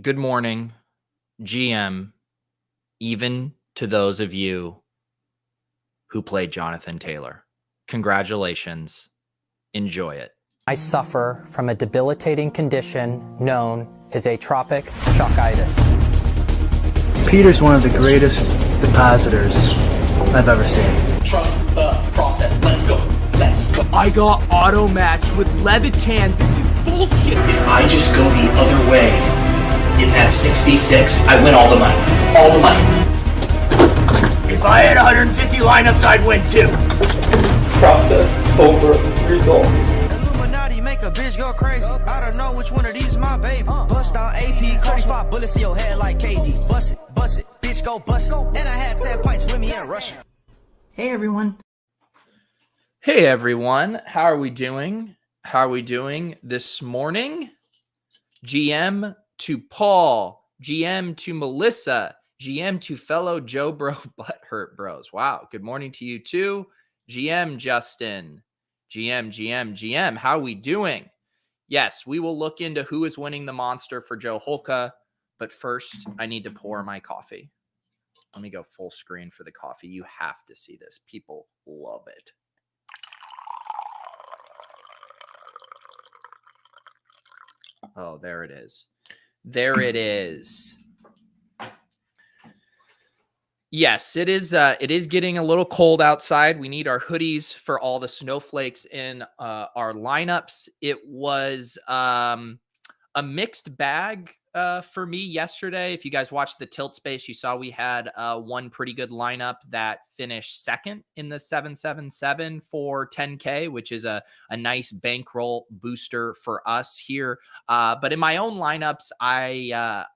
Good morning, GM, even to those of you who played Jonathan Taylor. Congratulations. Enjoy it. I suffer from a debilitating condition known as atropic shockitis. Peter's one of the greatest depositors I've ever seen. Trust the process. Let's go. Let's go. I got auto matched with Levitan. This is bullshit. If I just go the other way in that 66, I win all the money. All the money. If I had 150 lineups, I'd win too. Process over results. Illuminati make a bitch go crazy. I don't know which one of these my baby. Bust out AP, cold spot bullets in your head like KD. Bust it, bitch go bust it. And I had 10 pints with me in Russia. Hey, everyone. Hey, everyone. How are we doing? How are we doing this morning? GM to Paul, GM to Melissa, GM to fellow Joe Bro Butthurt Bros. Wow. Good morning to you too. GM Justin, GM. How are we doing? Yes, we will look into who is winning the monster for Joe Holka. But first, I need to pour my coffee. Let me go full screen for the coffee. You have to see this. People love it. Oh, there it is. There it is. Yes, it is getting a little cold outside. We need our hoodies for all the snowflakes in our lineups. It was a mixed bag for me yesterday. If you guys watched the Tilt Space, you saw we had one pretty good lineup that finished second in the 777 for 10K, which is a nice bankroll booster for us here. But in my own lineups, I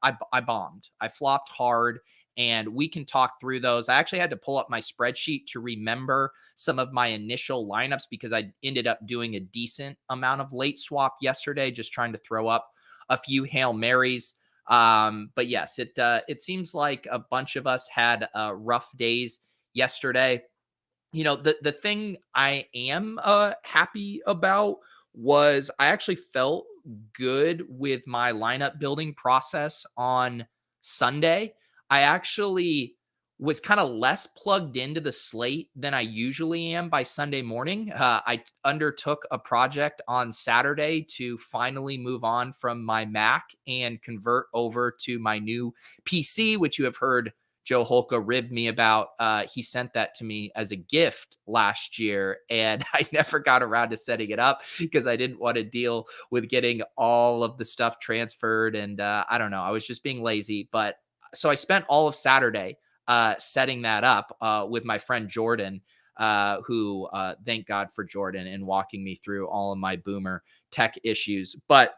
bombed. I flopped hard. And we can talk through those. I actually had to pull up my spreadsheet to remember some of my initial lineups because I ended up doing a decent amount of late swap yesterday, just trying to throw up a few Hail Marys. But yes, it seems like a bunch of us had rough days yesterday. You know, the thing I am happy about was I actually felt good with my lineup building process on Sunday. I actually was kind of less plugged into the slate than I usually am by Sunday morning. I undertook a project on Saturday to finally move on from my Mac and convert over to my new PC, which you have heard Joe Holka rib me about. He sent that to me as a gift last year, and I never got around to setting it up because I didn't want to deal with getting all of the stuff transferred. And I don't know, I was just being lazy, but so I spent all of Saturday setting that up with my friend Jordan, who thank God for Jordan and walking me through all of my boomer tech issues. But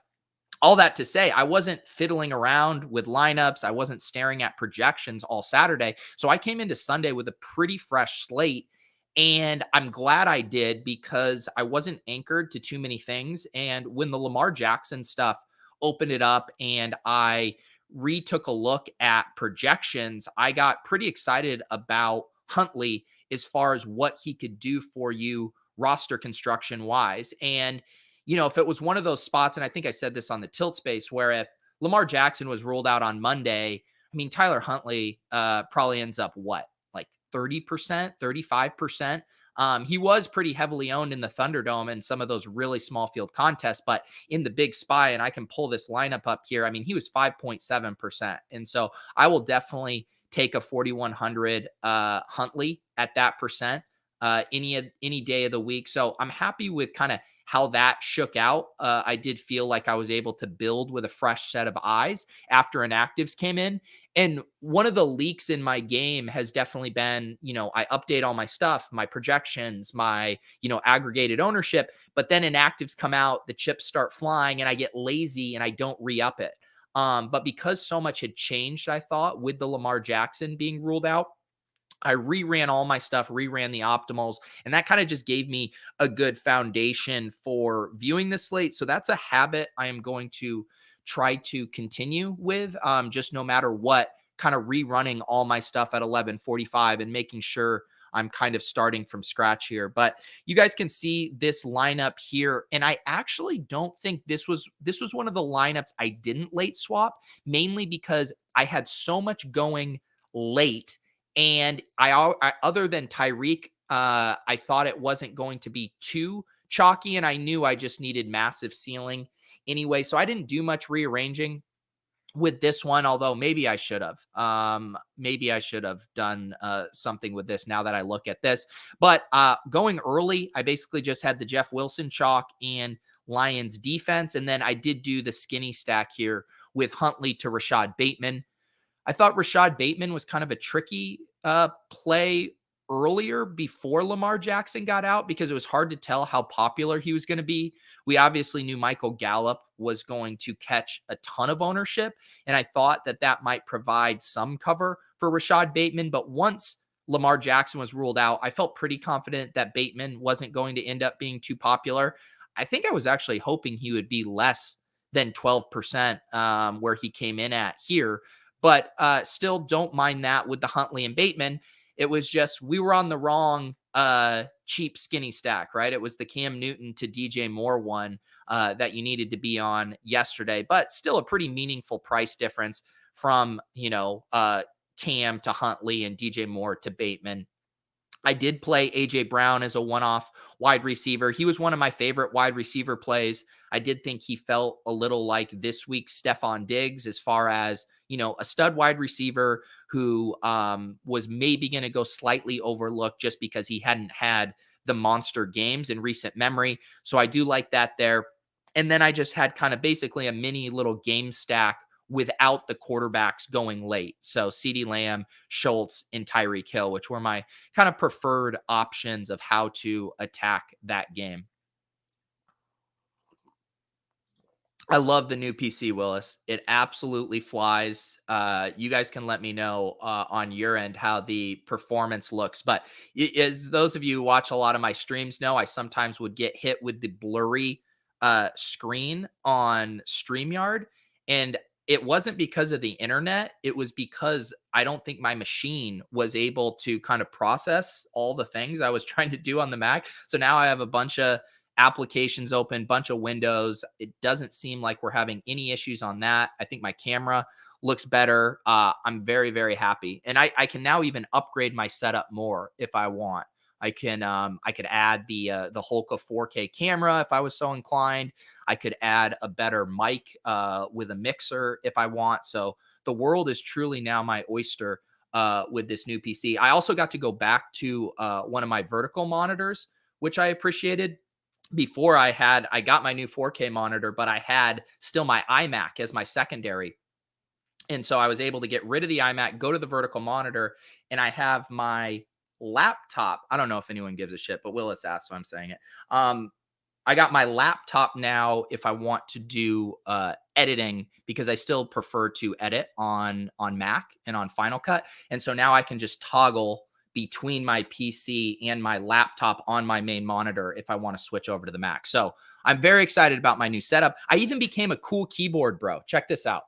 all that to say, I wasn't fiddling around with lineups. I wasn't staring at projections all Saturday. So I came into Sunday with a pretty fresh slate. And I'm glad I did because I wasn't anchored to too many things. And when the Lamar Jackson stuff opened it up and I retook a look at projections, I got pretty excited about Huntley as far as what he could do for you roster construction wise. And, you know, if it was one of those spots, and I think I said this on the Tilt Space, where if Lamar Jackson was ruled out on Monday, I mean, Tyler Huntley probably ends up what, like 30%, 35%. He was pretty heavily owned in the Thunderdome and some of those really small field contests, but in the big spy, and I can pull this lineup up here, I mean, he was 5.7%. And so I will definitely take a 4,100 Huntley at that percent any day of the week. So I'm happy with kind of how that shook out. I did feel like I was able to build with a fresh set of eyes after inactives came in. And one of the leaks in my game has definitely been, you know, I update all my stuff, my projections, my, you know, aggregated ownership, but then inactives come out, the chips start flying and I get lazy and I don't re-up it. But because so much had changed, I thought with the Lamar Jackson being ruled out, I reran all my stuff, reran the optimals, and that kind of just gave me a good foundation for viewing the slate. So that's a habit I am going to try to continue with, just no matter what, kind of rerunning all my stuff at 11:45 and making sure I'm kind of starting from scratch here. But you guys can see this lineup here. And I actually don't think this was one of the lineups I didn't late swap, mainly because I had so much going late. And I other than Tyreek, I thought it wasn't going to be too chalky, and I knew I just needed massive ceiling anyway. So I didn't do much rearranging with this one, although maybe I should have. Maybe I should have done something with this now that I look at this. But going early, I basically just had the Jeff Wilson chalk and Lions defense, and then I did do the skinny stack here with Huntley to Rashad Bateman. I thought Rashad Bateman was kind of a tricky play earlier before Lamar Jackson got out because it was hard to tell how popular he was going to be. We obviously knew Michael Gallup was going to catch a ton of ownership, and I thought that that might provide some cover for Rashad Bateman. But once Lamar Jackson was ruled out, I felt pretty confident that Bateman wasn't going to end up being too popular. I think I was actually hoping he would be less than 12% where he came in at here, but still don't mind that with the Huntley and Bateman. It was just, we were on the wrong cheap skinny stack, right? It was the Cam Newton to DJ Moore one that you needed to be on yesterday, but still a pretty meaningful price difference from, Cam to Huntley and DJ Moore to Bateman. I did play AJ Brown as a one-off wide receiver. He was one of my favorite wide receiver plays. I did think he felt a little like this week's Stephon Diggs as far as, a stud wide receiver who was maybe going to go slightly overlooked just because he hadn't had the monster games in recent memory. So I do like that there. And then I just had kind of basically a mini little game stack without the quarterbacks going late. So CeeDee Lamb, Schultz, and Tyreek Hill, which were my kind of preferred options of how to attack that game. I love the new PC, Willis. It absolutely flies. You guys can let me know on your end how the performance looks. But as those of you who watch a lot of my streams know, I sometimes would get hit with the blurry screen on StreamYard. And it wasn't because of the internet. It was because I don't think my machine was able to kind of process all the things I was trying to do on the Mac. So now I have a bunch of applications open, bunch of windows. It doesn't seem like we're having any issues on that. I think my camera looks better. I'm very, very happy. And I can now even upgrade my setup more if I want. I could add the Hulk of 4K camera if I was so inclined. I could add a better mic with a mixer if I want. So the world is truly now my oyster with this new PC. I also got to go back to one of my vertical monitors, which I appreciated. Before I got my new 4K monitor, but I had still my iMac as my secondary. And so I was able to get rid of the iMac, go to the vertical monitor, and I have my laptop. I don't know if anyone gives a shit, but Willis asked, so I'm saying it. I got my laptop now if I want to do editing, because I still prefer to edit on Mac and on Final Cut. And so now I can just toggle between my PC and my laptop on my main monitor if I want to switch over to the Mac. So I'm very excited about my new setup. I even became a cool keyboard bro. Check this out.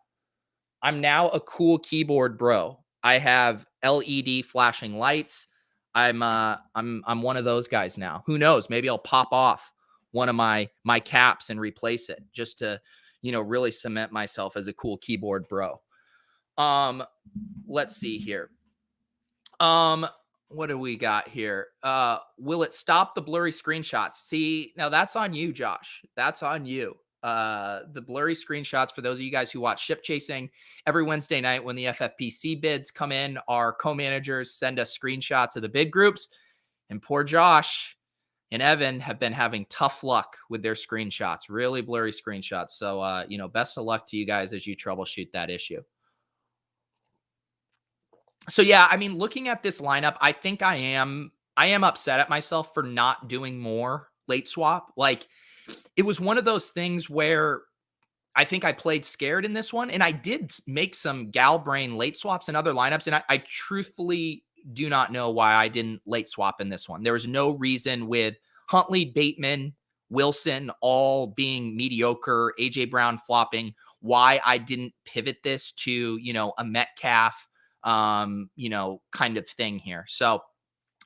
I'm now a cool keyboard bro. I have LED flashing lights. I'm one of those guys now. Who knows? Maybe I'll pop off one of my caps and replace it just to, really cement myself as a cool keyboard bro. Let's see here. What do we got here? Will it stop the blurry screenshots? See, now that's on you, Josh. That's on you. The blurry screenshots, for those of you guys who watch Ship Chasing, every Wednesday night when the FFPC bids come in, our co-managers send us screenshots of the bid groups, and poor Josh and Evan have been having tough luck with their screenshots, really blurry screenshots. So, best of luck to you guys as you troubleshoot that issue. So yeah, I mean, looking at this lineup, I think I am upset at myself for not doing more late swap. Like, it was one of those things where I think I played scared in this one, and I did make some gal brain late swaps in other lineups, and I truthfully do not know why I didn't late swap in this one. There was no reason with Huntley, Bateman, Wilson all being mediocre, AJ Brown flopping, why I didn't pivot this to, a Metcalf kind of thing here. So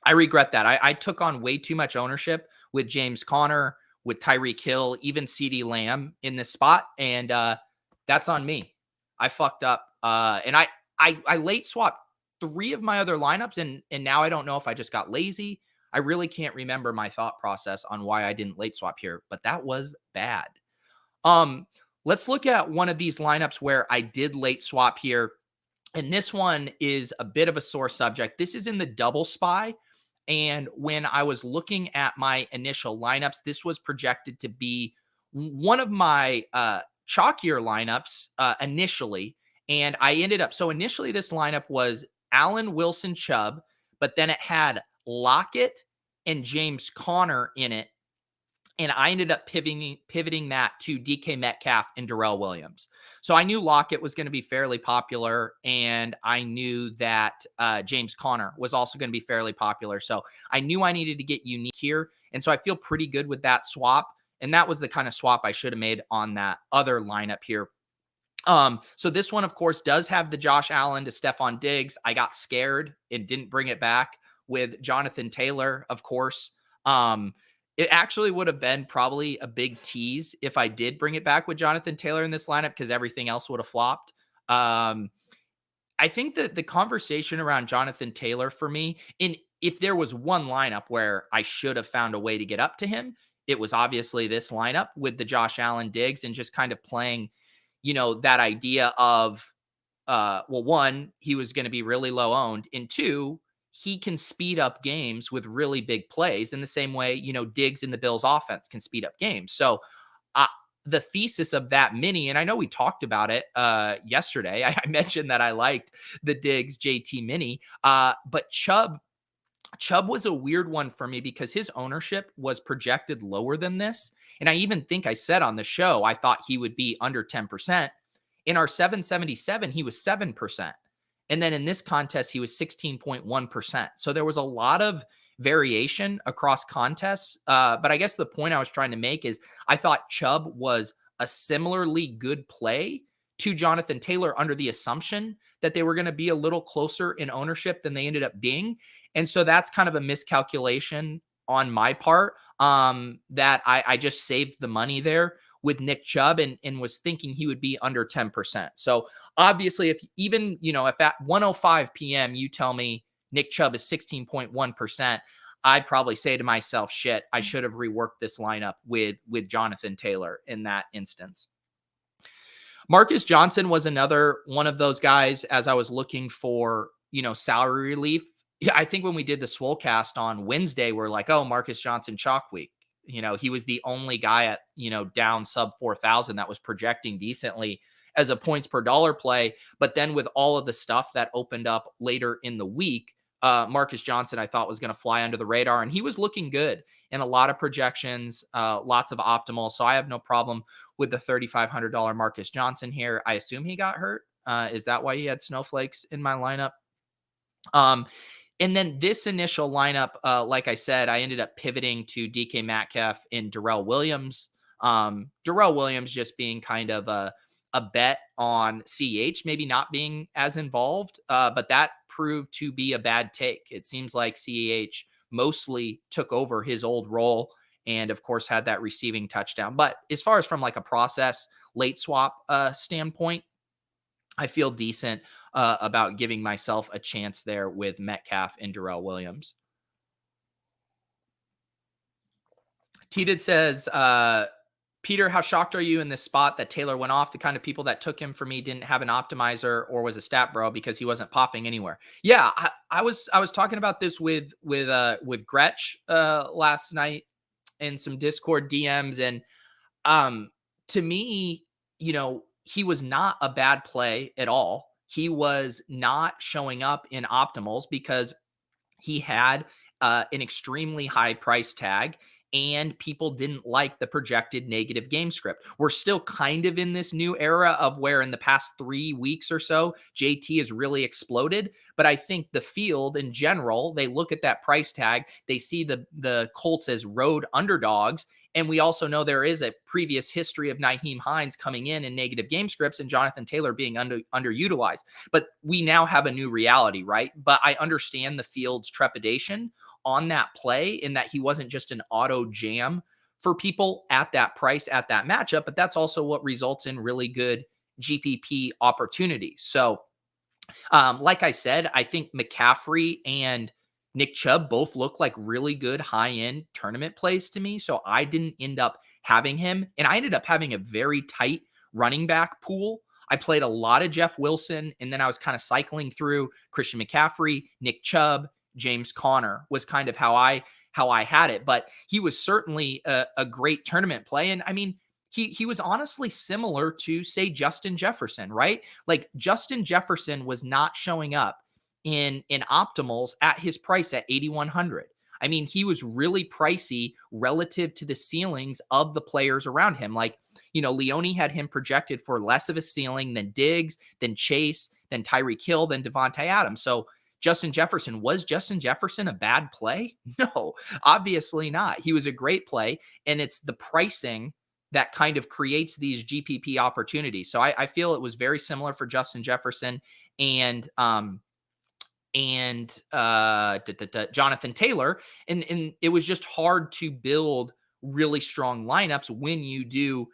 I regret that. I took on way too much ownership with James Conner, with Tyreek Hill, even CeeDee Lamb in this spot. And that's on me. I fucked up. And I late swapped 3 of my other lineups. And now I don't know if I just got lazy. I really can't remember my thought process on why I didn't late swap here, but that was bad. Let's look at one of these lineups where I did late swap here. And this one is a bit of a sore subject. This is in the double spy. And when I was looking at my initial lineups, this was projected to be one of my chalkier lineups initially. And I ended up, so initially this lineup was Allen, Wilson, Chubb, but then it had Lockett and James Conner in it. And I ended up pivoting that to DK Metcalf and Darrell Williams. So I knew Lockett was going to be fairly popular, and I knew that James Conner was also going to be fairly popular. So I knew I needed to get unique here. And so I feel pretty good with that swap. And that was the kind of swap I should have made on that other lineup here. So this one, of course, does have the Josh Allen to Stephon Diggs. I got scared and didn't bring it back with Jonathan Taylor, of course. It actually would have been probably a big tease if I did bring it back with Jonathan Taylor in this lineup, because everything else would have flopped. I think that the conversation around Jonathan Taylor for me, if there was one lineup where I should have found a way to get up to him, it was obviously this lineup with the Josh Allen Diggs and just kind of playing, that idea of, one, he was going to be really low owned, and 2, he can speed up games with really big plays in the same way, Diggs in the Bills offense can speed up games. So the thesis of that mini, and I know we talked about it yesterday. I mentioned that I liked the Diggs JT mini, but Chubb was a weird one for me because his ownership was projected lower than this. And I even think I said on the show, I thought he would be under 10%. In our 777, he was 7%. And then in this contest, he was 16.1%. So there was a lot of variation across contests. But I guess the point I was trying to make is I thought Chubb was a similarly good play to Jonathan Taylor under the assumption that they were going to be a little closer in ownership than they ended up being. And so that's kind of a miscalculation on my part, that I just saved the money there with Nick Chubb and was thinking he would be under 10%. So obviously, if at 1:05 p.m. you tell me Nick Chubb is 16.1%, I'd probably say to myself, shit, I should have reworked this lineup with Jonathan Taylor in that instance. Marcus Johnson was another one of those guys as I was looking for, salary relief. Yeah, I think when we did the Swolecast on Wednesday, we're like, oh, Marcus Johnson chalk week. He was the only guy at, down sub 4,000 that was projecting decently as a points per dollar play. But then with all of the stuff that opened up later in the week, Marcus Johnson, I thought was going to fly under the radar, and he was looking good in a lot of projections, lots of optimal. So I have no problem with the $3,500 Marcus Johnson here. I assume he got hurt. Is that why he had snowflakes in my lineup? And then this initial lineup, like I said, I ended up pivoting to DK Metcalf and Darrell Williams. Darrell Williams just being kind of a bet on CEH, maybe not being as involved, but that proved to be a bad take. It seems like CEH mostly took over his old role and, of course, had that receiving touchdown. But as far as from like a process late swap standpoint, I feel decent about giving myself a chance there with Metcalf and Darrell Williams. T-Did says, Peter, how shocked are you in this spot that Taylor went off? The kind of people that took him for me didn't have an optimizer or was a stat bro because he wasn't popping anywhere. Yeah, I was talking about this with Gretch last night in some Discord DMs, and to me, he was not a bad play at all. He was not showing up in optimals because he had an extremely high price tag and people didn't like the projected negative game script. We're still kind of in this new era of where in the past 3 weeks or so, JT has really exploded. But I think the field in general, they look at that price tag, they see the Colts as road underdogs, And we also know there is a previous history of Nyheim Hines coming in negative game scripts and Jonathan Taylor being underutilized. But we now have a new reality, right? But I understand the field's trepidation on that play in that he wasn't just an auto jam for people at that price, at that matchup, but that's also what results in really good GPP opportunities. So, like I said, I think McCaffrey and Nick Chubb both look like really good high-end tournament plays to me. So I didn't end up having him. And I ended up having a very tight running back pool. I played a lot of Jeff Wilson, and then I was kind of cycling through Christian McCaffrey, Nick Chubb, James Conner was kind of how I had it. But he was certainly a great tournament play. And I mean, he was honestly similar to, say, Justin Jefferson, right? Like Justin Jefferson was not showing up in optimals at his price at 8,100. I mean, he was really pricey relative to the ceilings of the players around him. Like, Leone had him projected for less of a ceiling than Diggs, than Chase, than Tyreek Hill, than Devontae Adams. So was Justin Jefferson a bad play? No, obviously not. He was a great play, and it's the pricing that kind of creates these GPP opportunities. So I feel it was very similar for Justin Jefferson and Jonathan Taylor. And it was just hard to build really strong lineups when you do,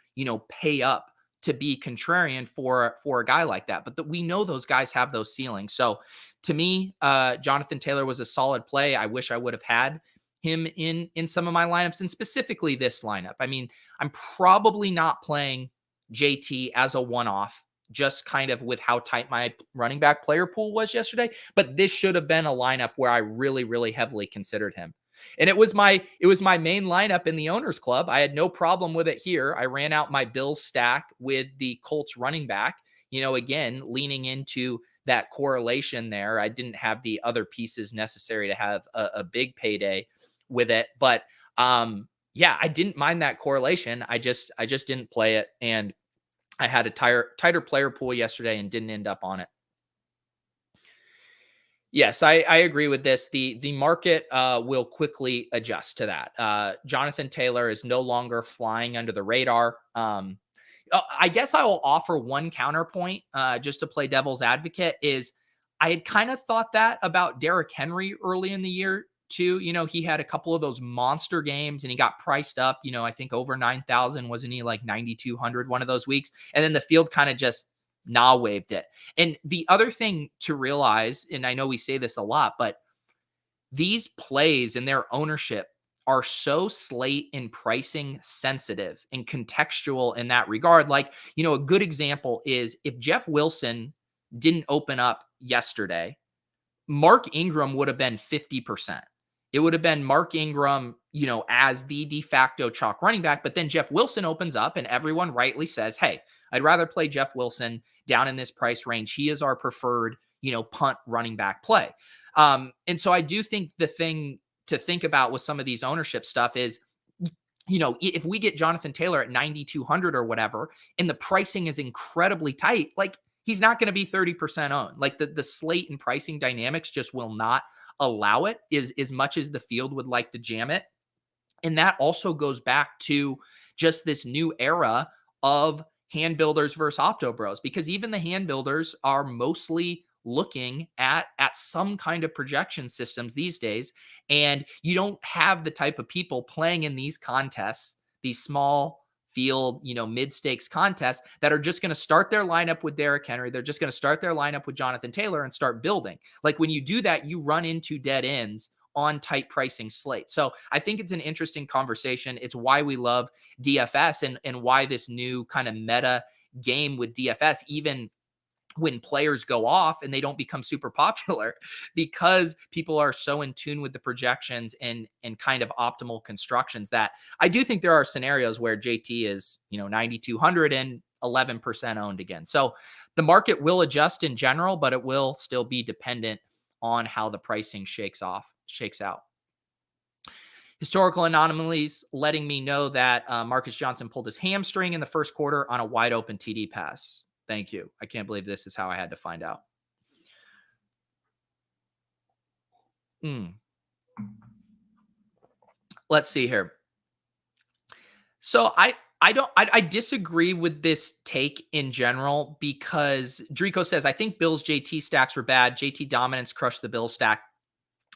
pay up to be contrarian for a guy like that. But we know those guys have those ceilings. So to me, Jonathan Taylor was a solid play. I wish I would have had him in some of my lineups, and specifically this lineup. I mean, I'm probably not playing JT as a one-off, just kind of with how tight my running back player pool was yesterday. But this should have been a lineup where I really, really heavily considered him. And it was my main lineup in the owners club. I had no problem with it here. I ran out my Bills stack with the Colts running back, again, leaning into that correlation there. I didn't have the other pieces necessary to have a big payday with it. But yeah, I didn't mind that correlation. I just didn't play it. And I had a tighter player pool yesterday and didn't end up on it. Yes, I agree with this. The market will quickly adjust to that. Jonathan Taylor is no longer flying under the radar. I guess I will offer one counterpoint just to play devil's advocate is I had kind of thought that about Derrick Henry early in the year too. He had a couple of those monster games and he got priced up, I think over 9,000, wasn't he, like 9,200 one of those weeks? And then the field kind of just waved it. And the other thing to realize, and I know we say this a lot, but these plays and their ownership are so slate and pricing sensitive and contextual in that regard. Like, a good example is if Jeff Wilson didn't open up yesterday, Mark Ingram would have been 50%. It would have been Mark Ingram, as the de facto chalk running back. But then Jeff Wilson opens up and everyone rightly says, hey, I'd rather play Jeff Wilson down in this price range. He is our preferred, punt running back play. And so I do think the thing to think about with some of these ownership stuff is, if we get Jonathan Taylor at 9,200 or whatever, and the pricing is incredibly tight, like he's not going to be 30% owned. Like the slate and pricing dynamics just will not allow it as much as the field would like to jam it. And that also goes back to just this new era of hand builders versus opto bros, because even the hand builders are mostly looking at some kind of projection systems these days. And you don't have the type of people playing in these contests, these small field, mid-stakes contests that are just going to start their lineup with Derrick Henry. They're just going to start their lineup with Jonathan Taylor and start building. Like when you do that, you run into dead ends on tight pricing slate. So I think it's an interesting conversation. It's why we love DFS and why this new kind of meta game with DFS, even when players go off and they don't become super popular, because people are so in tune with the projections and kind of optimal constructions, that I do think there are scenarios where JT is, 9,200 and 11% owned again. So the market will adjust in general, but it will still be dependent on how the pricing shakes out. Historical anomalies letting me know that Marcus Johnson pulled his hamstring in the first quarter on a wide open TD pass. Thank you. I can't believe this is how I had to find out. Let's see here. So I disagree with this take in general because Drico says, I think Bills JT stacks were bad. JT dominance crushed the Bills stack.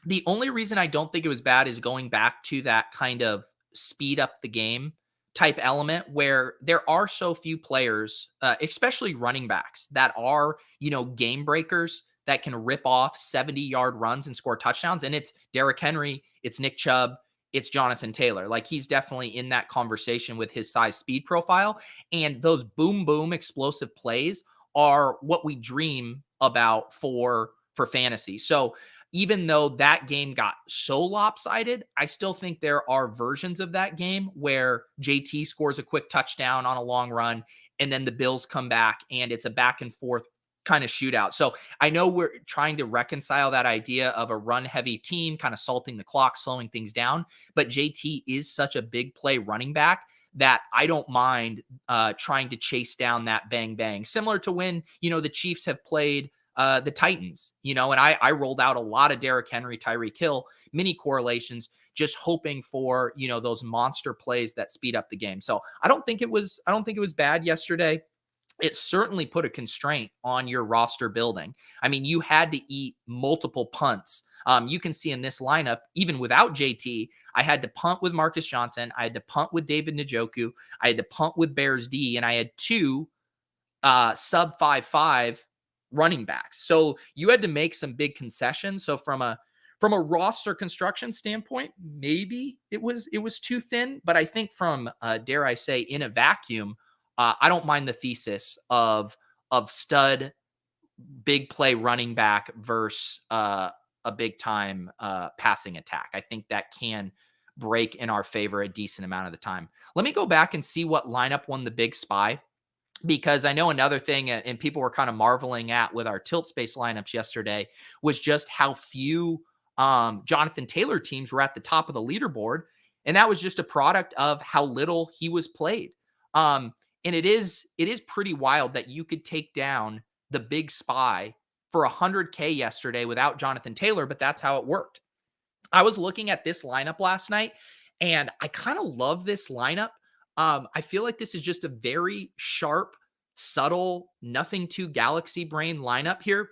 The only reason I don't think it was bad is going back to that kind of speed up the game type element where there are so few players, especially running backs, that are, game breakers that can rip off 70-yard runs and score touchdowns. And it's Derrick Henry, it's Nick Chubb, it's Jonathan Taylor. Like, he's definitely in that conversation with his size speed profile. And those boom, boom explosive plays are what we dream about for fantasy. So even though that game got so lopsided, I still think there are versions of that game where JT scores a quick touchdown on a long run, and then the Bills come back and it's a back and forth kind of shootout. So I know we're trying to reconcile that idea of a run heavy team kind of salting the clock, slowing things down. But JT is such a big play running back that I don't mind trying to chase down that bang bang, similar to when, the Chiefs have played the Titans, and I rolled out a lot of Derrick Henry, Tyreek Hill mini correlations, just hoping for, those monster plays that speed up the game. So I don't think it was bad yesterday. It certainly put a constraint on your roster building. I mean, you had to eat multiple punts. You can see in this lineup, even without JT, I had to punt with Marcus Johnson. I had to punt with David Njoku. I had to punt with Bears D, and I had two sub 5.5 running backs. So you had to make some big concessions. So from a roster construction standpoint, maybe it was too thin, but I think from dare I say in a vacuum, I don't mind the thesis of stud big play running back versus a big time passing attack. I think that can break in our favor a decent amount of the time. Let me go back and see what lineup won the big spy, because I know another thing, and people were kind of marveling at with our tilt space lineups yesterday, was just how few Jonathan Taylor teams were at the top of the leaderboard. And that was just a product of how little he was played. And it is pretty wild that you could take down the big spy for 100K yesterday without Jonathan Taylor, but that's how it worked. I was looking at this lineup last night, and I kind of love this lineup. I feel like this is just a very sharp, subtle, nothing too galaxy brain lineup here.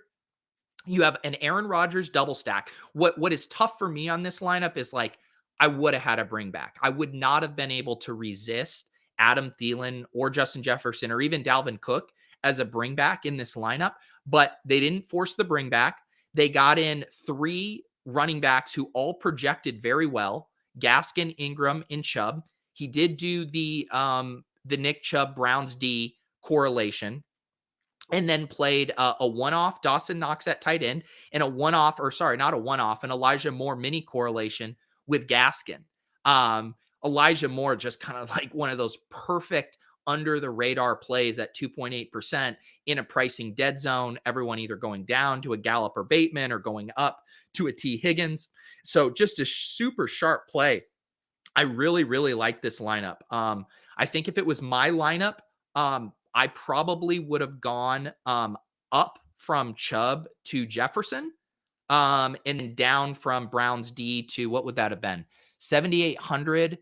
You have an Aaron Rodgers double stack. What is tough for me on this lineup is, like, I would have had a bring back. I would not have been able to resist Adam Thielen or Justin Jefferson or even Dalvin Cook as a bring back in this lineup, but they didn't force the bring back. They got in three running backs who all projected very well: Gaskin, Ingram, and Chubb. He did do the Nick Chubb Browns D correlation, and then played a one-off Dawson Knox at tight end and an Elijah Moore mini correlation with Gaskin. Elijah Moore just kind of like one of those perfect under the radar plays at 2.8% in a pricing dead zone. Everyone either going down to a Gallup or Bateman or going up to a T Higgins. So just a super sharp play. I really, really like this lineup. I think if it was my lineup, I probably would have gone up from Chubb to Jefferson, and then down from Browns D to, what would that have been? 7,800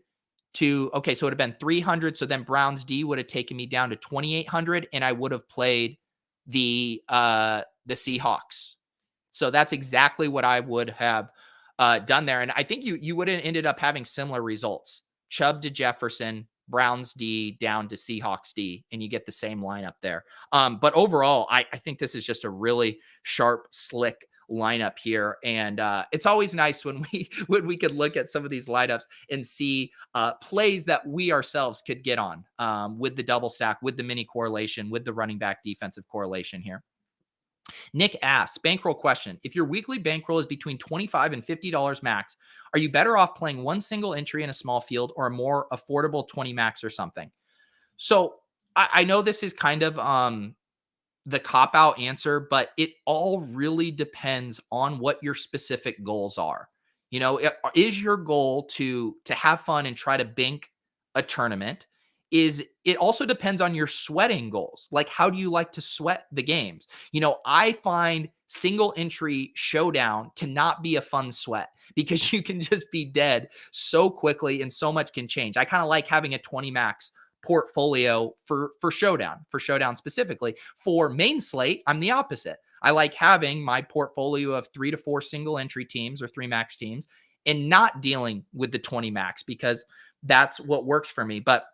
to, okay, so it would have been 300. So then Browns D would have taken me down to 2,800, and I would have played the Seahawks. So that's exactly what I would have done there. And I think you would have ended up having similar results. Chubb to Jefferson, Browns D down to Seahawks D, and you get the same lineup there. But overall, I think this is just a really sharp, slick lineup here. And it's always nice when we could look at some of these lineups and see plays that we ourselves could get on with the double stack, with the mini correlation, with the running back defensive correlation here. Nick asks, bankroll question: if your weekly bankroll is between $25 and $50 max, are you better off playing one single entry in a small field or a more affordable 20 max or something? So I know this is kind of the cop-out answer, but it all really depends on what your specific goals are. Is your goal to have fun and try to bank a tournament? It also depends on your sweating goals. Like, how do you like to sweat the games? I find single entry showdown to not be a fun sweat because you can just be dead so quickly and so much can change. I kind of like having a 20 max portfolio for showdown specifically. For main slate, I'm the opposite. I like having my portfolio of 3 to 4 single entry teams or 3 max teams and not dealing with the 20 max because that's what works for me. But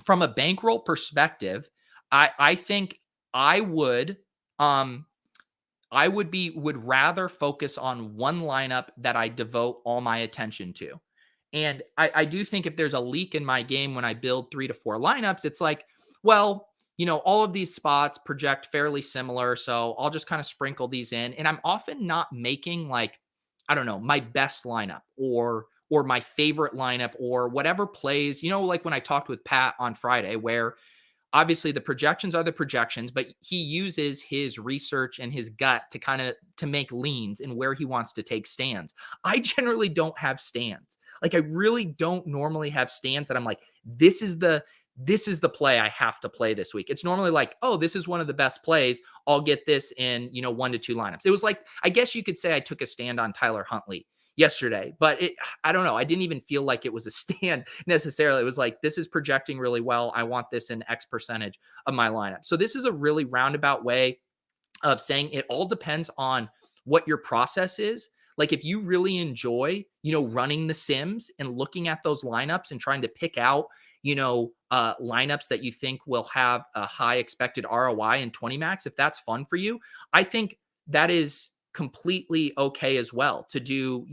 from a bankroll perspective, I think I would rather focus on one lineup that I devote all my attention to. And I do think if there's a leak in my game when I build 3 to 4 lineups, it's like, well, all of these spots project fairly similar. So I'll just kind of sprinkle these in. And I'm often not making like, I don't know, my best lineup or my favorite lineup or whatever plays, like when I talked with Pat on Friday, where obviously the projections are the projections, but he uses his research and his gut to make leans and where he wants to take stands. I generally don't have stands. Like I really don't normally have stands that I'm like, this is the play I have to play this week. It's normally like, oh, this is one of the best plays. I'll get this in, 1 to 2 lineups. It was like, I guess you could say I took a stand on Tyler Huntley yesterday, but I don't know. I didn't even feel like it was a stand necessarily. It was like, this is projecting really well. I want this in X percentage of my lineup. So this is a really roundabout way of saying it all depends on what your process is. Like if you really enjoy, running the Sims and looking at those lineups and trying to pick out, lineups that you think will have a high expected ROI in 20 max, if that's fun for you, I think that is completely okay as well to do,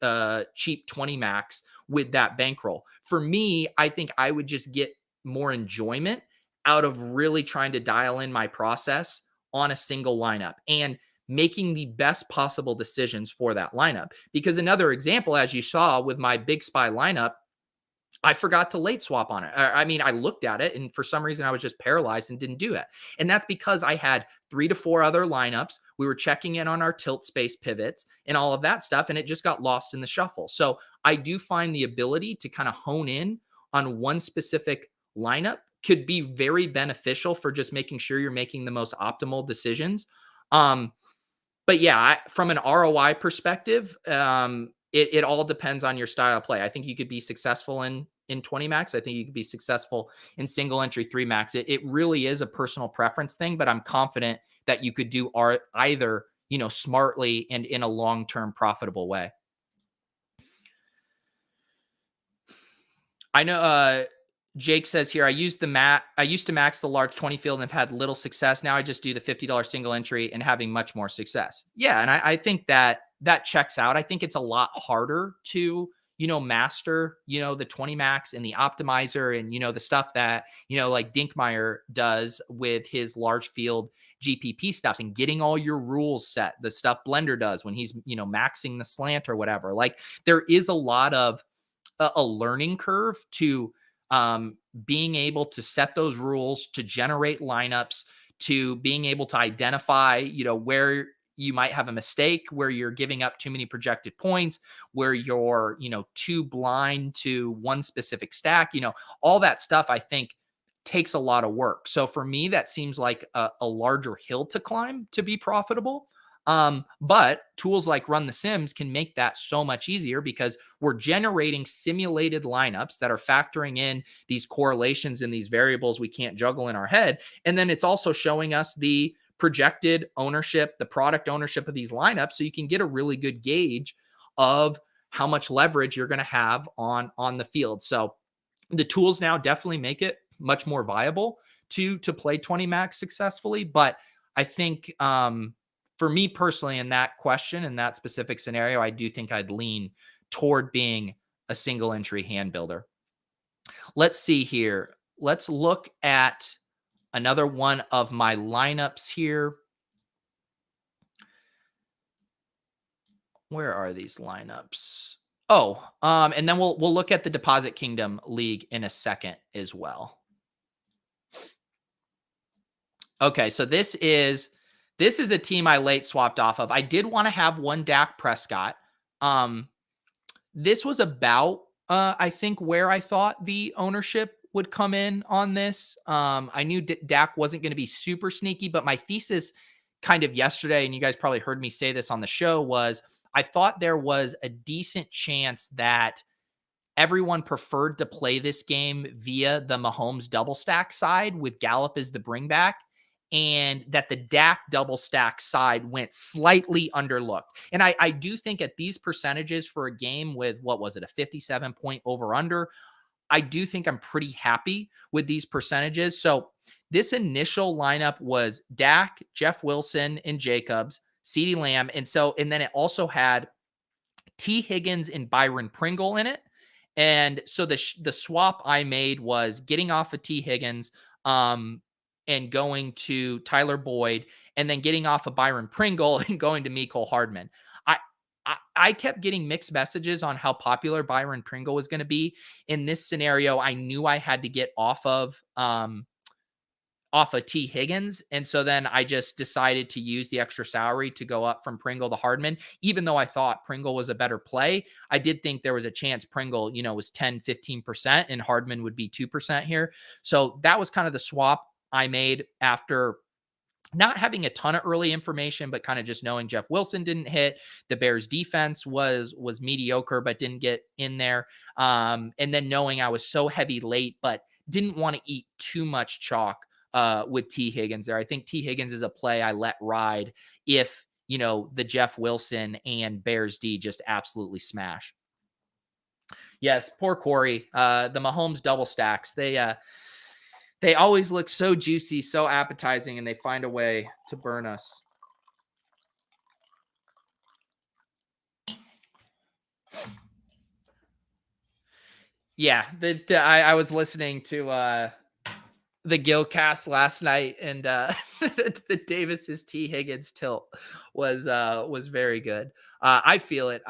a cheap 20 max with that bankroll. For me, I think I would just get more enjoyment out of really trying to dial in my process on a single lineup and making the best possible decisions for that lineup. Because another example, as you saw with my big spy lineup, I forgot to late swap on it. I mean, I looked at it and for some reason I was just paralyzed and didn't do it. And that's because I had 3 to 4 other lineups. We were checking in on our tilt space pivots and all of that stuff. And it just got lost in the shuffle. So I do find the ability to kind of hone in on one specific lineup could be very beneficial for just making sure you're making the most optimal decisions. But yeah, from an ROI perspective, it all depends on your style of play. I think you could be successful in 20 max. I think you could be successful in single entry 3 max. It really is a personal preference thing, but I'm confident that you could do either, smartly and in a long-term profitable way. I know Jake says here, I used to max the large 20 field and have had little success. Now I just do the $50 single entry and having much more success. Yeah. And I think that checks out. I think it's a lot harder to, master, the 20 max and the optimizer and, the stuff that, like Dinkmeyer does with his large field GPP stuff and getting all your rules set, the stuff Blender does when he's, maxing the slant or whatever. Like there is a lot of a learning curve to being able to set those rules, to generate lineups, to being able to identify, where you might have a mistake, where you're giving up too many projected points, where you're, too blind to one specific stack, all that stuff I think takes a lot of work. So for me, that seems like a larger hill to climb to be profitable. But tools like Run the Sims can make that so much easier because we're generating simulated lineups that are factoring in these correlations and these variables we can't juggle in our head. And then it's also showing us the projected ownership, the product ownership of these lineups. So you can get a really good gauge of how much leverage you're going to have on the field. So the tools now definitely make it much more viable to play 20 max successfully. But I think, for me personally, in that question, in that specific scenario, I do think I'd lean toward being a single entry hand builder. Let's see here. Let's look at another one of my lineups here. Where are these lineups? Oh, and then we'll look at the Deposit Kingdom League in a second as well. Okay, so this is a team I late swapped off of. I did want to have one Dak Prescott. This was about, I think, where I thought the ownership would come in on this. I knew Dak wasn't going to be super sneaky, but my thesis kind of yesterday, and you guys probably heard me say this on the show, was I thought there was a decent chance that everyone preferred to play this game via the Mahomes double stack side with Gallup as the bring back, and that the Dak double stack side went slightly underlooked. And I do think at these percentages for a game with, what was it, a 57 point over under, I do think I'm pretty happy with these percentages. So this initial lineup was Dak, Jeff Wilson, and Jacobs, CeeDee Lamb. And then it also had T. Higgins and Byron Pringle in it. And so the swap I made was getting off of T. Higgins and going to Tyler Boyd, and then getting off of Byron Pringle and going to Mecole Hardman. I kept getting mixed messages on how popular Byron Pringle was going to be. In this scenario, I knew I had to get off of T. Higgins. And so then I just decided to use the extra salary to go up from Pringle to Hardman. Even though I thought Pringle was a better play, I did think there was a chance Pringle, was 10, 15% and Hardman would be 2% here. So that was kind of the swap I made after not having a ton of early information, but kind of just knowing Jeff Wilson didn't hit. The Bears defense was mediocre, but didn't get in there. And then knowing I was so heavy late, but didn't want to eat too much chalk with T. Higgins there. I think T. Higgins is a play I let ride if, the Jeff Wilson and Bears D just absolutely smash. Yes, poor Corey. The Mahomes double stacks. They always look so juicy, so appetizing, and they find a way to burn us. Yeah, I was listening to the Gilcast last night, and the Davis's T. Higgins tilt was very good. I feel it.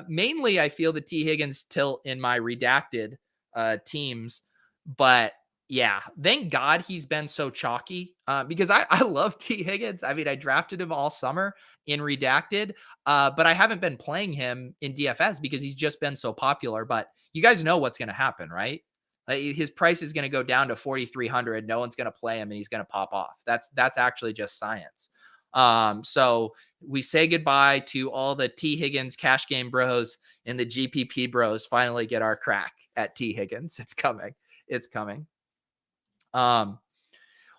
Mainly, I feel the T. Higgins tilt in my redacted teams, but yeah, thank God he's been so chalky because I love T. Higgins. I mean, I drafted him all summer in redacted, but I haven't been playing him in DFS because he's just been so popular. But you guys know what's going to happen, right? His price is going to go down to 4,300. No one's going to play him and he's going to pop off. That's actually just science. So we say goodbye to all the T. Higgins cash game bros, and the GPP bros finally get our crack at T. Higgins. It's coming.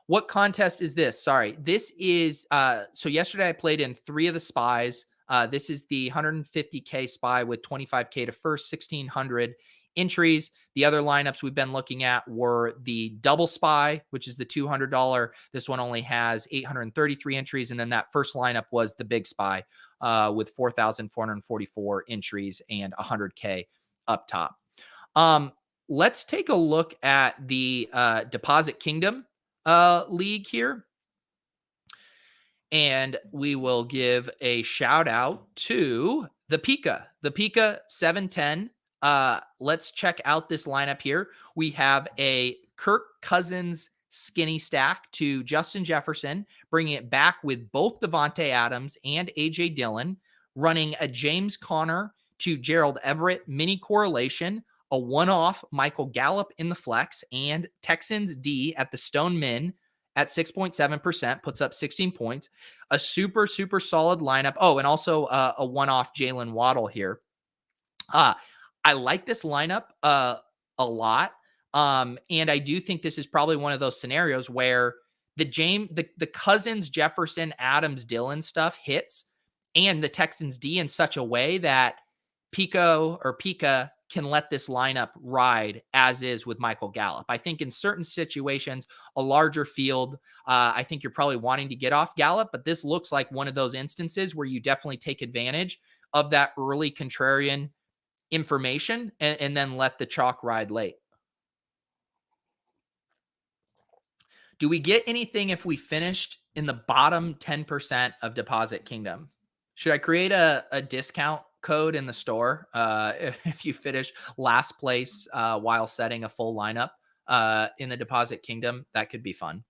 What contest is this? Sorry. This is, so yesterday I played in 3 of the spies. This is the 150K spy with 25K to first, 1,600 entries. The other lineups we've been looking at were the double spy, which is the $200. This one only has 833 entries. And then that first lineup was the big spy, with 4,444 entries and 100K up top. Let's take a look at the Deposit Kingdom league here. And we will give a shout out to the Pika 710. Let's check out this lineup here. We have a Kirk Cousins skinny stack to Justin Jefferson, bringing it back with both Devontae Adams and AJ Dillon, running a James Conner to Gerald Everett mini correlation, a one-off Michael Gallup in the flex, and Texans D at the Stone Min at 6.7%, puts up 16 points. A super, super solid lineup. Oh, and also a one-off Jalen Waddle here. I like this lineup a lot. And I do think this is probably one of those scenarios where the Cousins, Jefferson, Adams, Dillon stuff hits, and the Texans D in such a way that Pika can let this lineup ride as is with Michael Gallup. I think in certain situations, a larger field, I think you're probably wanting to get off Gallup, but this looks like one of those instances where you definitely take advantage of that early contrarian information and then let the chalk ride late. Do we get anything if we finished in the bottom 10% of Deposit Kingdom? Should I create a discount code in the store if you finish last place while setting a full lineup in the Deposit Kingdom? That could be fun.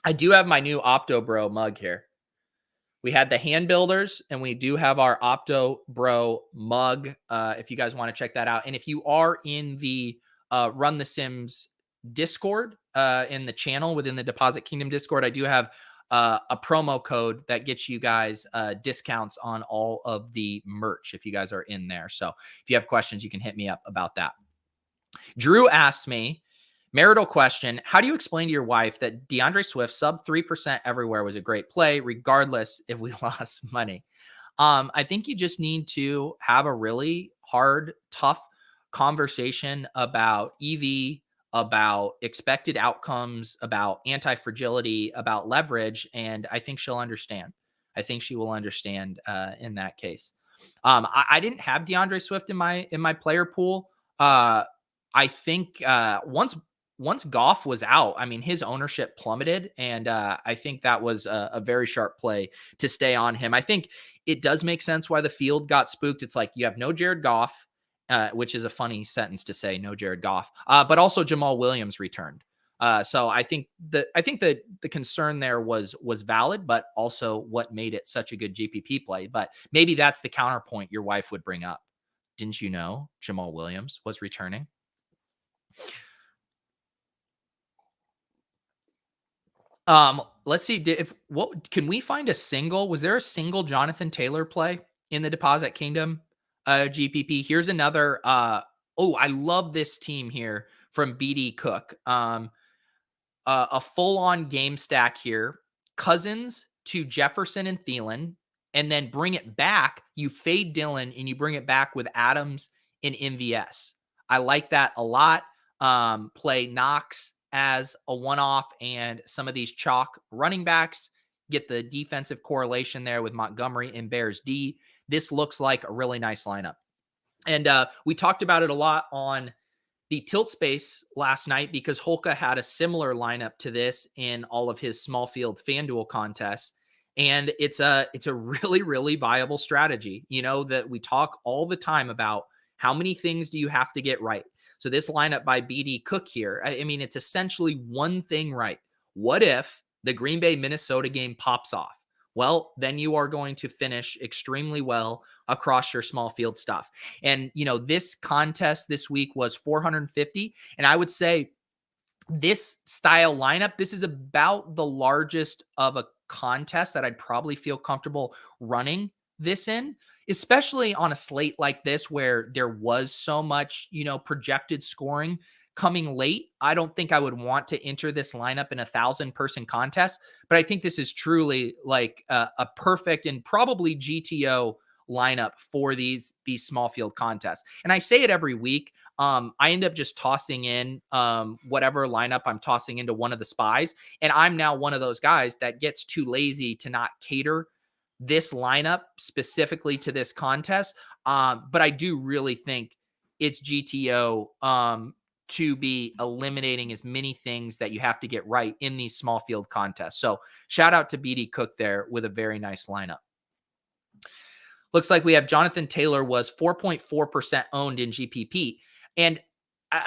I do have my new Opto Bro mug here. We had the hand builders, and we do have our Opto Bro mug if you guys want to check that out. And if you are in the Run the Sims Discord in the channel within the Deposit Kingdom Discord, I do have a promo code that gets you guys discounts on all of the merch if you guys are in there. So if you have questions, you can hit me up about that. Drew asks me, marital question, how do you explain to your wife that DeAndre Swift sub 3% everywhere was a great play, regardless if we lost money? I think you just need to have a really hard, tough conversation about EV, about expected outcomes, about anti-fragility, about leverage, and I think she'll understand. I think she will understand in that case. I didn't have DeAndre Swift in my player pool. I think once Goff was out, I mean, his ownership plummeted, and I think that was a very sharp play to stay on him. I think it does make sense why the field got spooked. It's like you have no Jared Goff, which is a funny sentence to say, no Jared Goff, but also Jamal Williams returned. So I think the concern there was valid, but also what made it such a good GPP play. But maybe that's the counterpoint your wife would bring up. Didn't you know Jamal Williams was returning? Let's see what can we find a single? Was there a single Jonathan Taylor play in the Deposit Kingdom GPP? Here's another. I love this team here from BD Cook. A full-on game stack here. Cousins to Jefferson and Thielen, and then bring it back. You fade Dillon and you bring it back with Adams in MVS. I like that a lot. Play Knox as a one-off and some of these chalk running backs. Get the defensive correlation there with Montgomery and Bears D. This looks like a really nice lineup. And we talked about it a lot on the Tilt Space last night because Holka had a similar lineup to this in all of his small field FanDuel contests. And it's a really, really viable strategy. You know, that we talk all the time about how many things do you have to get right. So this lineup by BD Cook here, I mean, it's essentially one thing right. What if the Green Bay Minnesota game pops off? Well, then you are going to finish extremely well across your small field stuff. And, you know, this contest this week was 450. And I would say this style lineup, this is about the largest of a contest that I'd probably feel comfortable running this in, especially on a slate like this where there was so much, you know, projected scoring coming late. I don't think I would want to enter this lineup in 1,000-person contest, but I think this is truly like a perfect and probably GTO lineup for these small field contests. And I say it every week. I end up just tossing in whatever lineup I'm tossing into one of the spies. And I'm now one of those guys that gets too lazy to not cater this lineup specifically to this contest. But I do really think it's GTO to be eliminating as many things that you have to get right in these small field contests. So shout out to BD Cook there with a very nice lineup. Looks like we have Jonathan Taylor was 4.4% owned in GPP. And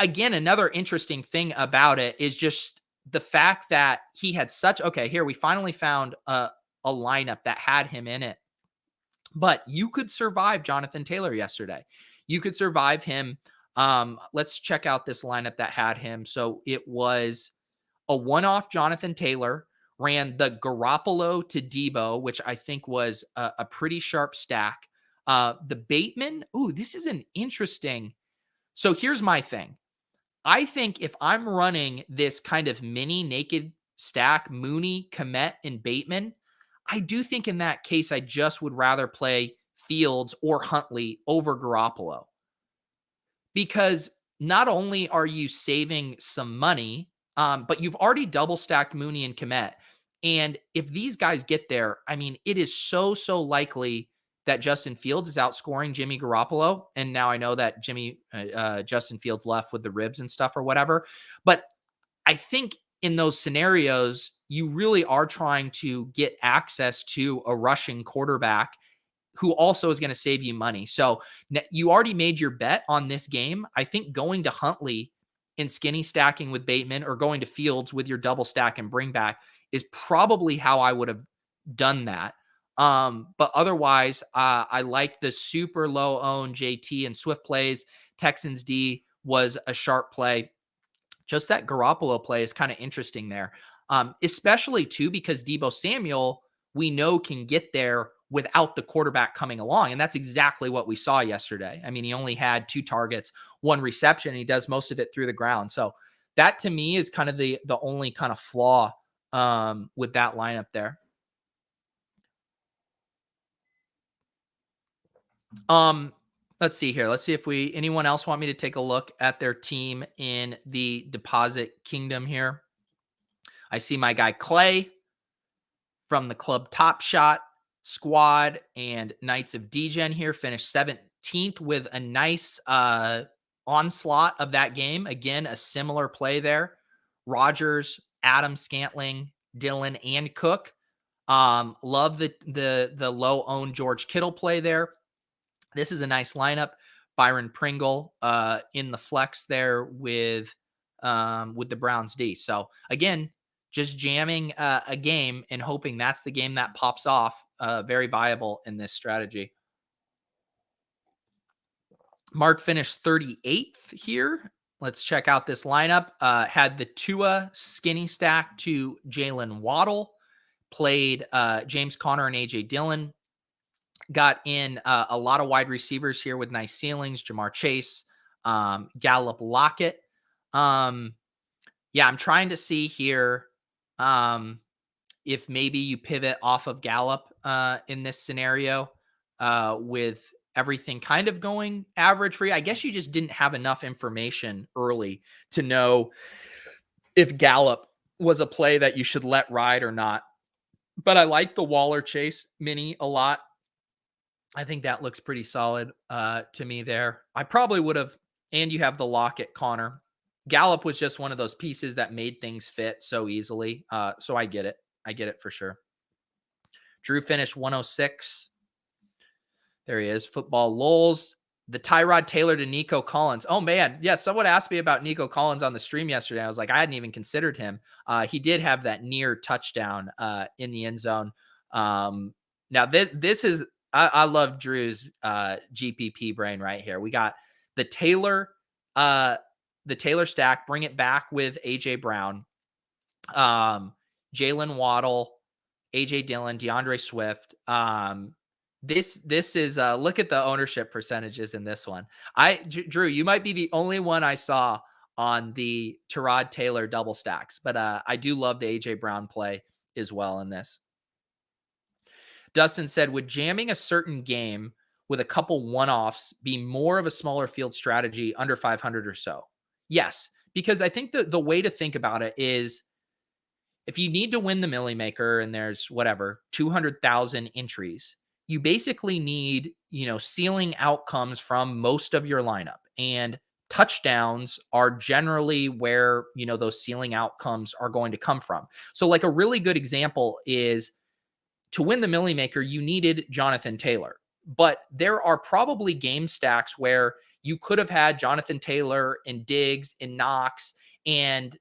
again, another interesting thing about it is just the fact that he had such, okay, here we finally found a lineup that had him in it. But you could survive Jonathan Taylor yesterday. You could survive him. Let's check out this lineup that had him. So it was a one-off Jonathan Taylor, ran the Garoppolo to Debo, which I think was a pretty sharp stack. The Bateman, this is an interesting. So here's my thing. I think if I'm running this kind of mini naked stack, Mooney, Kmet, and Bateman, I do think in that case, I just would rather play Fields or Huntley over Garoppolo. Because not only are you saving some money, but you've already double stacked Mooney and Kmet. And if these guys get there, I mean, it is so likely that Justin Fields is outscoring Jimmy Garoppolo. And now I know that Justin Fields left with the ribs and stuff or whatever. But I think in those scenarios, you really are trying to get access to a rushing quarterback who also is going to save you money. So you already made your bet on this game. I think going to Huntley and skinny stacking with Bateman or going to Fields with your double stack and bring back is probably how I would have done that. But otherwise, I like the super low owned JT and Swift plays. Texans D was a sharp play. Just that Garoppolo play is kind of interesting there. especially too, because Deebo Samuel, we know, can get there without the quarterback coming along. And that's exactly what we saw yesterday. I mean, he only had 2 targets, 1 reception, and he does most of it through the ground. So that to me is kind of the only kind of flaw with that lineup there. Let's see here. Let's see if anyone else want me to take a look at their team in the deposit kingdom here. I see my guy Clay from the Club Top Shot squad and Knights of Degen here finished 17th with a nice onslaught of that game. Again, a similar play there. Rodgers, Adam Scantling, Dillon, and Cook. Love the low owned George Kittle play there. This is a nice lineup. Byron Pringle in the flex there with the Browns D. So again, just jamming a game and hoping that's the game that pops off. Very viable in this strategy. Mark finished 38th here. Let's check out this lineup. Had the Tua skinny stack to Jalen Waddle. Played James Conner and A.J. Dillon. Got in a lot of wide receivers here with nice ceilings. Jamar Chase, Gallup, Lockett. I'm trying to see here if maybe you pivot off of Gallup in this scenario with everything kind of going average for you. I guess you just didn't have enough information early to know if Gallup was a play that you should let ride or not. But I like the Waller Chase mini a lot. I think that looks pretty solid to me there. I probably would have, and you have the Lockett Connor. Gallup was just one of those pieces that made things fit so easily. So I get it. I get it for sure. Drew finished 106. There he is. Football lulls. The Tyrod Taylor to Nico Collins. Oh, man. Yeah, someone asked me about Nico Collins on the stream yesterday. I was like, I hadn't even considered him. He did have that near touchdown in the end zone. Now, this is... I love Drew's GPP brain right here. We got the Taylor stack, bring it back with AJ Brown, Jalen Waddle, AJ Dillon, DeAndre Swift. This is look at the ownership percentages in this one. Drew, you might be the only one I saw on the Tyrod Taylor double stacks, but I do love the AJ Brown play as well in this. Dustin said, would jamming a certain game with a couple one-offs be more of a smaller field strategy under 500 or so? Yes, because I think the way to think about it is if you need to win the MillyMaker and there's 200,000 entries, you basically need, ceiling outcomes from most of your lineup, and touchdowns are generally where, those ceiling outcomes are going to come from. So like a really good example is to win the MillyMaker, you needed Jonathan Taylor, but there are probably game stacks where you could have had Jonathan Taylor and Diggs and Knox and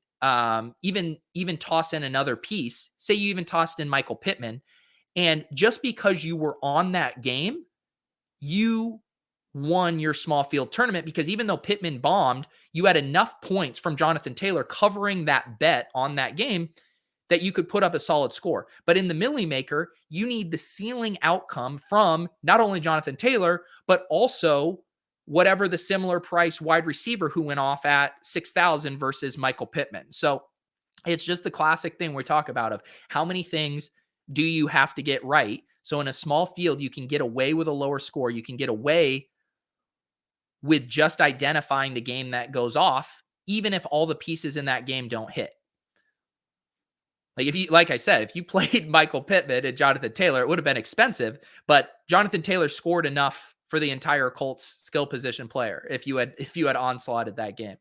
even toss in another piece. Say you even tossed in Michael Pittman, and just because you were on that game, you won your small field tournament, because even though Pittman bombed, you had enough points from Jonathan Taylor covering that bet on that game that you could put up a solid score. But in the MillyMaker, you need the ceiling outcome from not only Jonathan Taylor, but also whatever the similar price wide receiver who went off at 6,000 versus Michael Pittman. So it's just the classic thing we talk about of how many things do you have to get right. So in a small field, you can get away with a lower score. You can get away with just identifying the game that goes off, even if all the pieces in that game don't hit. Like I said, if you played Michael Pittman and Jonathan Taylor, it would have been expensive, but Jonathan Taylor scored enough for the entire Colts skill position player if you had onslaughted that game.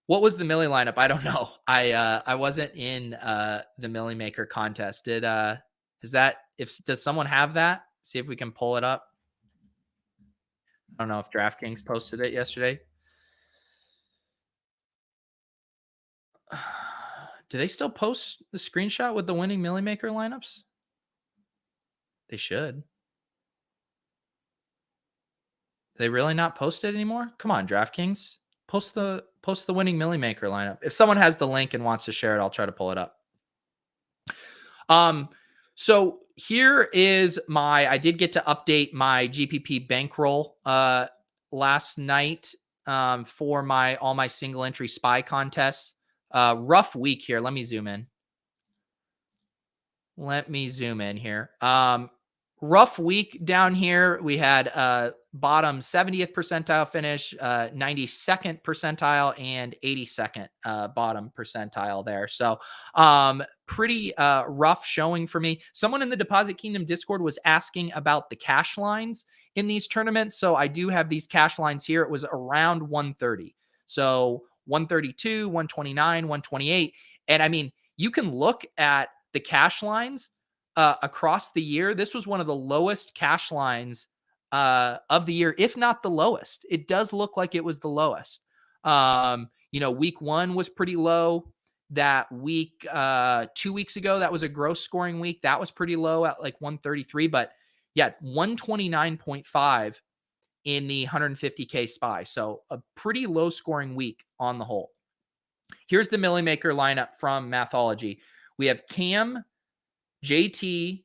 What was the Millie lineup? I don't know. I wasn't in the MillyMaker contest. Does someone have that? See if we can pull it up. I don't know if DraftKings posted it yesterday. Do they still post the screenshot with the winning MillyMaker lineups? They should. They really not post it anymore? Come on, DraftKings. Post the post the winning MillyMaker lineup. If someone has the link and wants to share it, I'll try to pull it up. So here is I did get to update my GPP bankroll last night for all my single entry spy contests. Rough week here. Let me zoom in. Rough week down here. We had bottom 70th percentile finish, 92nd percentile, and 82nd bottom percentile there. So pretty rough showing for me. Someone in the Deposit Kingdom Discord was asking about the cash lines in these tournaments. So I do have these cash lines here. It was around 130. So 132, 129, 128. And I mean, you can look at the cash lines across the year. This was one of the lowest cash lines of the year, if not the lowest. It does look like it was the lowest. Week 1 was pretty low. That week, 2 weeks ago, that was a gross scoring week. That was pretty low at like 133. But yeah, 129.5 in the 150K spy. So a pretty low scoring week on the whole. Here's the MillyMaker lineup from Mathology. We have Cam, JT,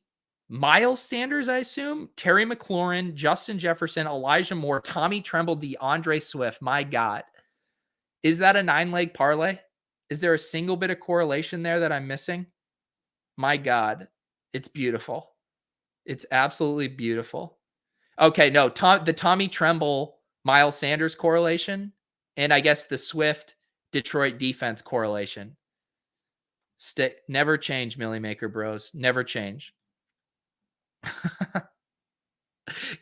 Miles Sanders, I assume, Terry McLaurin, Justin Jefferson, Elijah Moore, Tommy Tremble, DeAndre Swift. My God. Is that a 9-leg parlay? Is there a single bit of correlation there that I'm missing? My God. It's beautiful. It's absolutely beautiful. Okay, no, the Tommy Tremble, Miles Sanders correlation, and I guess the Swift Detroit defense correlation. Never change, MillyMaker bros. Never change.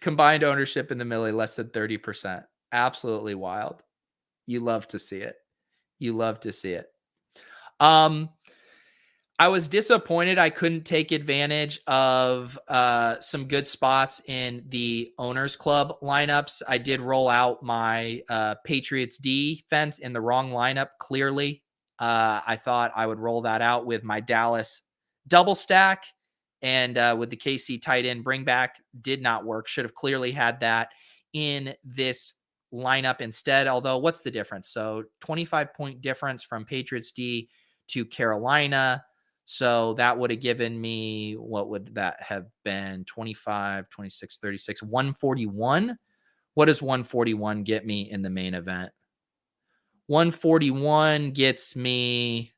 Combined ownership in the Millie, less than 30%. Absolutely wild. You love to see it. I was disappointed I couldn't take advantage of some good spots in the Owners Club lineups. I did roll out my Patriots defense in the wrong lineup, clearly. I thought I would roll that out with my Dallas double stack and with the KC tight end bring back. Did not work. Should have clearly had that in this lineup instead. Although, what's the difference? So 25-point difference from Patriots D to Carolina. So that would have given me, what would that have been? 25, 26, 36, 141. What does 141 get me in the main event? 141 gets me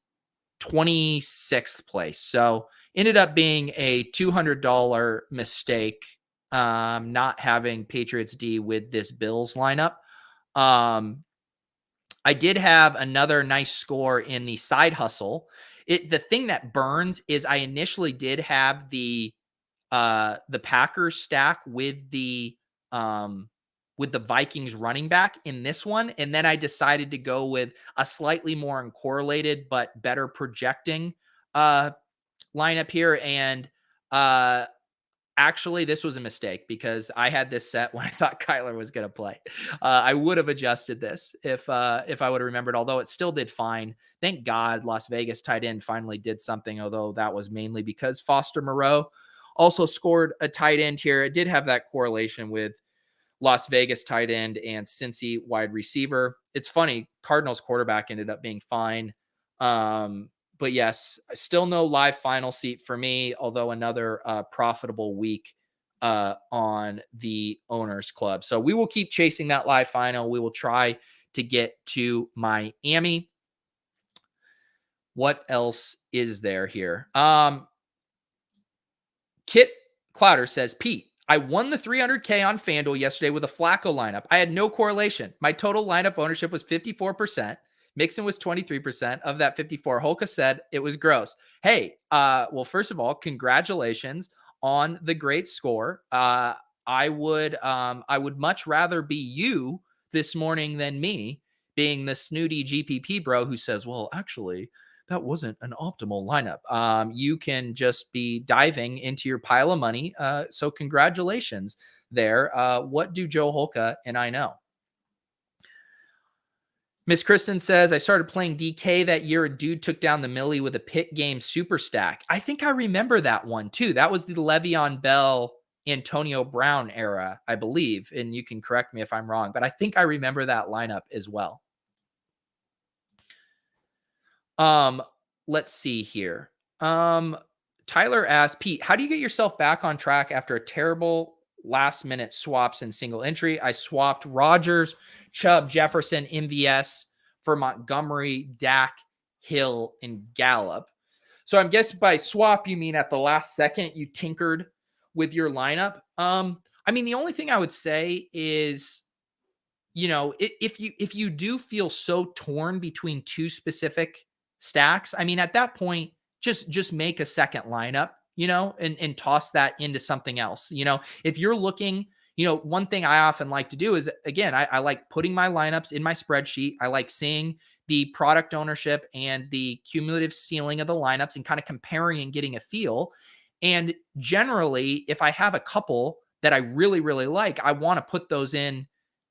26th place. So ended up being a $200 mistake not having Patriots D with this Bills lineup. I did have another nice score in the side hustle. The thing that burns is I initially did have the Packers stack with the Vikings running back in this one. And then I decided to go with a slightly more uncorrelated, but better projecting lineup here. And actually, this was a mistake because I had this set when I thought Kyler was going to play. I would have adjusted this if I would have remembered, although it still did fine. Thank God Las Vegas tight end finally did something, although that was mainly because Foster Moreau also scored a tight end here. It did have that correlation with Las Vegas tight end and Cincy wide receiver. It's funny, Cardinals quarterback ended up being fine. But yes, still no live final seat for me, although another profitable week on the Owners Club. So we will keep chasing that live final. We will try to get to Miami. What else is there here? Kit Clouder says, Pete, I won the 300K on FanDuel yesterday with a Flacco lineup. I had no correlation. My total lineup ownership was 54%. Mixon was 23%. Of that 54, Holka said it was gross. Hey, well, first of all, congratulations on the great score. I would much rather be you this morning than me being the snooty GPP bro who says, well, actually, that wasn't an optimal lineup. You can just be diving into your pile of money. So congratulations there. What do Joe Holka and I know? Miss Kristen says, I started playing DK that year. A dude took down the Millie with a pit game super stack. I think I remember that one too. That was the Le'Veon Bell, Antonio Brown era, I believe. And you can correct me if I'm wrong, but I think I remember that lineup as well. Um, let's see here. Tyler asked, Pete, how do you get yourself back on track after a terrible last minute swaps in single entry? I swapped Rodgers, Chubb, Jefferson, MVS for Montgomery, Dak, Hill, and Gallup. So I'm guessing by swap, you mean at the last second you tinkered with your lineup. I mean, the only thing I would say is, if you do feel so torn between two specific stacks, I mean, at that point, just make a second lineup, and toss that into something else. If you're looking, one thing I often like to do is, again, I like putting my lineups in my spreadsheet. I like seeing the product ownership and the cumulative ceiling of the lineups and kind of comparing and getting a feel. And generally, if I have a couple that I really, really like, I want to put those in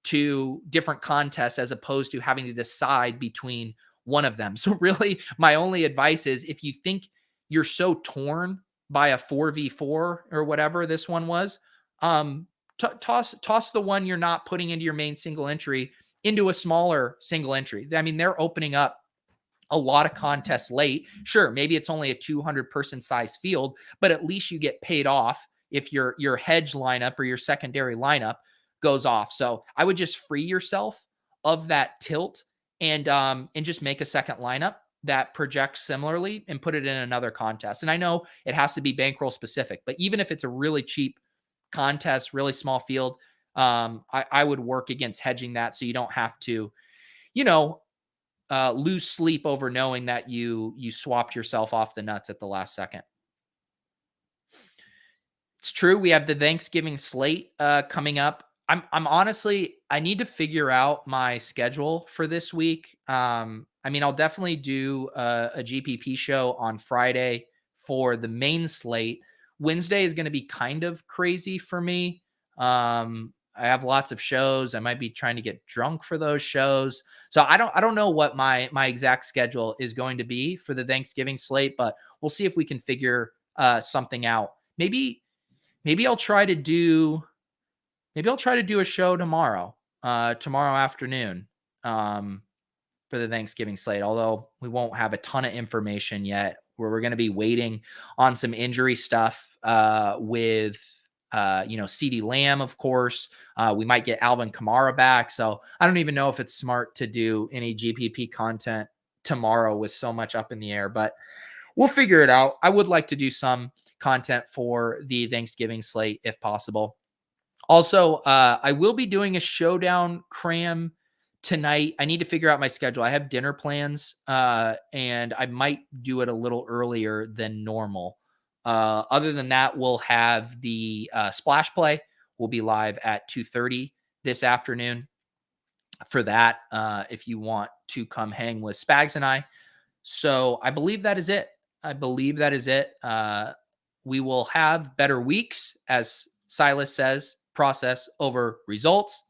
to different contests as opposed to having to decide between one of them. So really, my only advice is, if you think you're so torn by a 4v4 or whatever this one was, toss the one you're not putting into your main single entry into a smaller single entry. I mean, they're opening up a lot of contests late. Sure, maybe it's only a 200 person size field, but at least you get paid off if your hedge lineup or your secondary lineup goes off. So I would just free yourself of that tilt and just make a second lineup that projects similarly and put it in another contest. And I know it has to be bankroll specific, but even if it's a really cheap contest, really small field, I would work against hedging that so you don't have to, lose sleep over knowing that you swapped yourself off the nuts at the last second. It's true. We have the Thanksgiving slate coming up. I'm honestly, I need to figure out my schedule for this week. I mean, I'll definitely do a GPP show on Friday for the main slate. Wednesday is going to be kind of crazy for me. I have lots of shows. I might be trying to get drunk for those shows. So I don't know what my exact schedule is going to be for the Thanksgiving slate, but we'll see if we can figure something out. Maybe I'll try to do a show tomorrow afternoon for the Thanksgiving slate, although we won't have a ton of information yet, where we're going to be waiting on some injury stuff with CeeDee Lamb, of course. We might get Alvin Kamara back. So I don't even know if it's smart to do any GPP content tomorrow with so much up in the air, but we'll figure it out. I would like to do some content for the Thanksgiving slate if possible. Also, I will be doing a showdown cram tonight. I need to figure out my schedule. I have dinner plans, and I might do it a little earlier than normal. Other than that, we'll have the splash play. We'll be live at 2:30 this afternoon for that, if you want to come hang with Spags and I. So I believe that is it. We will have better weeks, as Silas says, process over results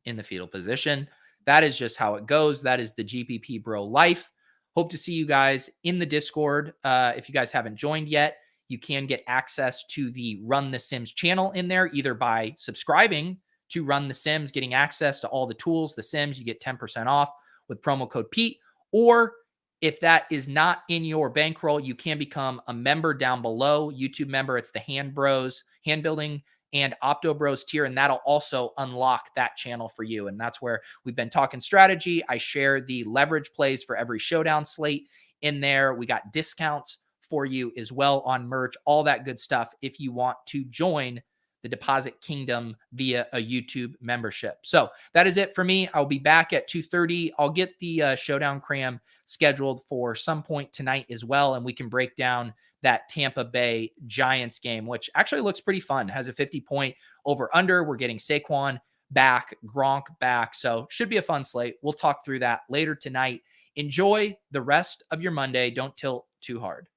in the fetal position. That is just how it goes. That is the GPP bro life. Hope to see you guys in the Discord. If you guys haven't joined yet, you can get access to the Run the Sims channel in there, either by subscribing to Run the Sims, getting access to all the tools, the Sims, you get 10% off with promo code Pete. Or if that is not in your bankroll, you can become a member down below, YouTube member. It's the Hand Bros, Hand Building and Opto Bros tier, and that'll also unlock that channel for you. And that's where we've been talking strategy. I share the leverage plays for every showdown slate in there. We got discounts for you as well on merch, all that good stuff if you want to join the Deposit Kingdom via a YouTube membership. So that is it for me. I'll be back at 2:30. I'll get the showdown cram scheduled for some point tonight as well, and we can break down that Tampa Bay Giants game, which actually looks pretty fun. It has a 50-point over-under. We're getting Saquon back, Gronk back, so should be a fun slate. We'll talk through that later tonight. Enjoy the rest of your Monday. Don't tilt too hard.